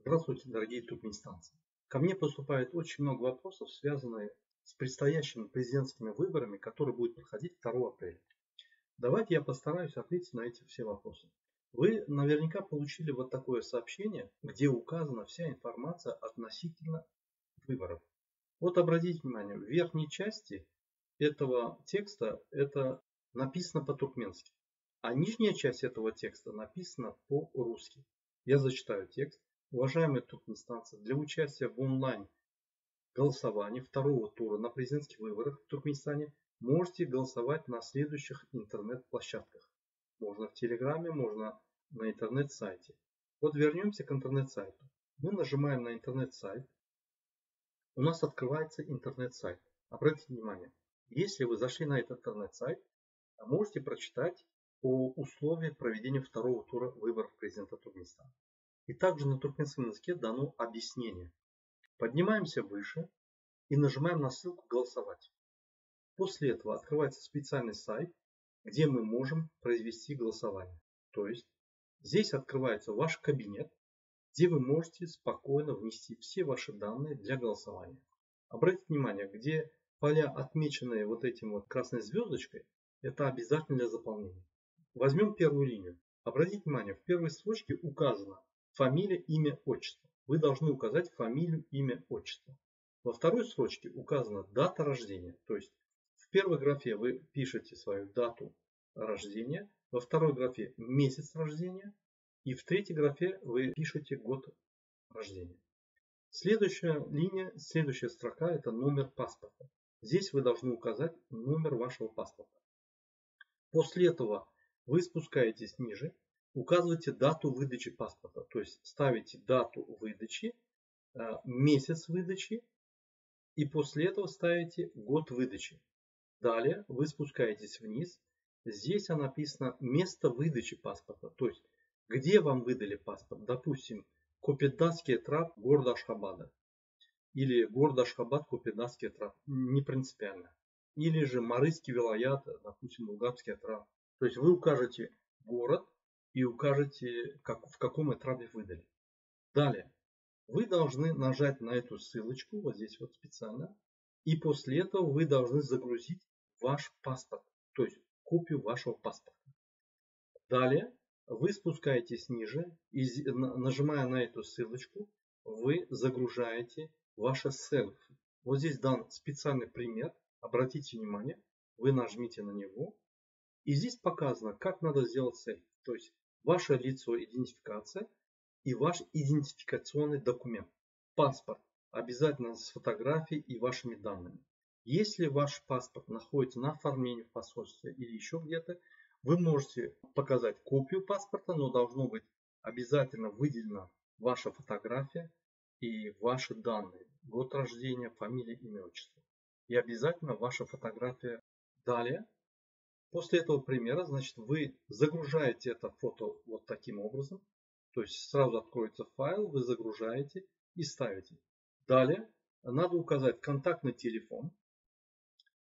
Здравствуйте, дорогие туркменистанцы. Ко мне поступает очень много вопросов, связанных с предстоящими президентскими выборами, которые будут проходить 2 апреля. Давайте я постараюсь ответить на эти все вопросы. Вы наверняка получили вот такое сообщение, где указана вся информация относительно выборов. Вот обратите внимание, в верхней части этого текста это написано по-туркменски, а нижняя часть этого текста написана по-русски. Я зачитаю текст. Уважаемые туркменистанцы, для участия в онлайн голосовании 2 тура на президентских выборах в Туркменистане можете голосовать на следующих интернет-площадках. Можно в Телеграме, можно на интернет-сайте. Вот вернемся к интернет-сайту. Мы нажимаем на интернет-сайт. У нас открывается интернет-сайт. Обратите внимание, если вы зашли на этот интернет-сайт, можете прочитать о условиях проведения 2 тура выборов президента Туркменистана. И также на туркменском языке дано объяснение. Поднимаемся выше и нажимаем на ссылку «Голосовать». После этого открывается специальный сайт, где мы можем произвести голосование. То есть здесь открывается ваш кабинет, где вы можете спокойно внести все ваши данные для голосования. Обратите внимание, где поля, отмеченные вот этим вот красной звездочкой, это обязательно для заполнения. Возьмем первую линию. Обратите внимание, в первой строчке указано фамилия, имя, отчество. Вы должны указать фамилию, имя, отчество. Во второй строчке указана дата рождения. То есть в первой графе вы пишете свою дату рождения, во второй графе месяц рождения и в третьей графе вы пишете год рождения. Следующая линия, следующая строка это номер паспорта. Здесь вы должны указать номер вашего паспорта. После этого вы спускаетесь ниже, указываете дату выдачи паспорта, то есть ставите дату выдачи, месяц выдачи и после этого ставите год выдачи. Далее вы спускаетесь вниз, здесь написано место выдачи паспорта, то есть где вам выдали паспорт, допустим, Копетдагский трап города Ашхабада или город Ашхабад, Копетдагский трап, не принципиально. Или же Марыский вилаят, допустим, Булгарский трап. То есть вы укажете город и укажете, в каком этапе выдали. Далее вы должны нажать на эту ссылочку, вот здесь вот специально, и после этого вы должны загрузить ваш паспорт, то есть копию вашего паспорта. Далее вы спускаетесь ниже и нажимая на эту ссылочку, вы загружаете ваше селфи. Вот здесь дан специальный пример, обратите внимание, вы нажмите на него. И здесь показано, как надо сделать селфи. То есть ваше лицо, идентификация и ваш идентификационный документ. Паспорт обязательно с фотографией и вашими данными. Если ваш паспорт находится на оформлении в посольстве или еще где-то, вы можете показать копию паспорта, но должно быть обязательно выделена ваша фотография и ваши данные. Год рождения, фамилия, имя, отчество. И обязательно ваша фотография. Далее. После этого примера, значит, вы загружаете это фото вот таким образом. То есть сразу откроется файл, вы загружаете и ставите. Далее надо указать контактный телефон,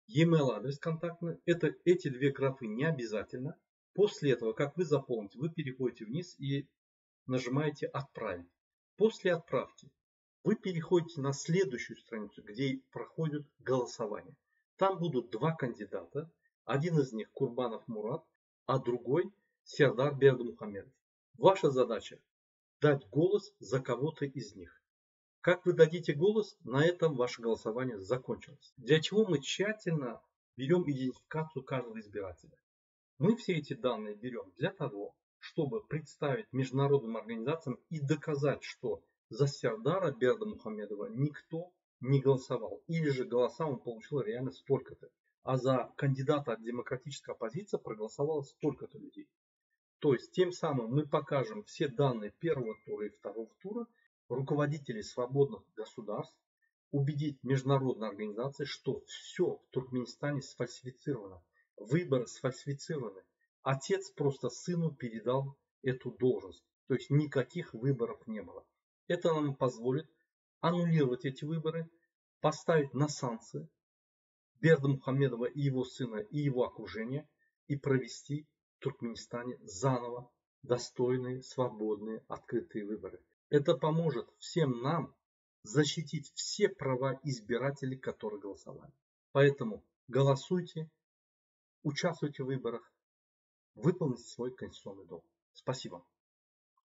e-mail адрес контактный. Эти две графы не обязательно. После этого, как вы заполните, вы переходите вниз и нажимаете «Отправить». После отправки вы переходите на следующую страницу, где проходит голосование. Там будут два кандидата. Один из них Курбанов Мурат, а другой Сердар Бердымухамедов. Ваша задача дать голос за кого-то из них. Как вы дадите голос, на этом ваше голосование закончилось. Для чего мы тщательно берем идентификацию каждого избирателя? Мы все эти данные берем для того, чтобы представить международным организациям и доказать, что за Сердара Бердымухамедова никто не голосовал. Или же голоса он получил реально столько-то. А за кандидата от демократической оппозиции проголосовало столько-то людей. То есть тем самым мы покажем все данные первого тура и второго тура, руководителей свободных государств, убедить международные организации, что все в Туркменистане сфальсифицировано, выборы сфальсифицированы. Отец просто сыну передал эту должность, то есть никаких выборов не было. Это нам позволит аннулировать эти выборы, поставить на санкции Бердымухамедова и его сына и его окружение и провести в Туркменистане заново достойные, свободные, открытые выборы. Это поможет всем нам защитить все права избирателей, которые голосовали. Поэтому голосуйте, участвуйте в выборах, выполните свой конституционный долг. Спасибо.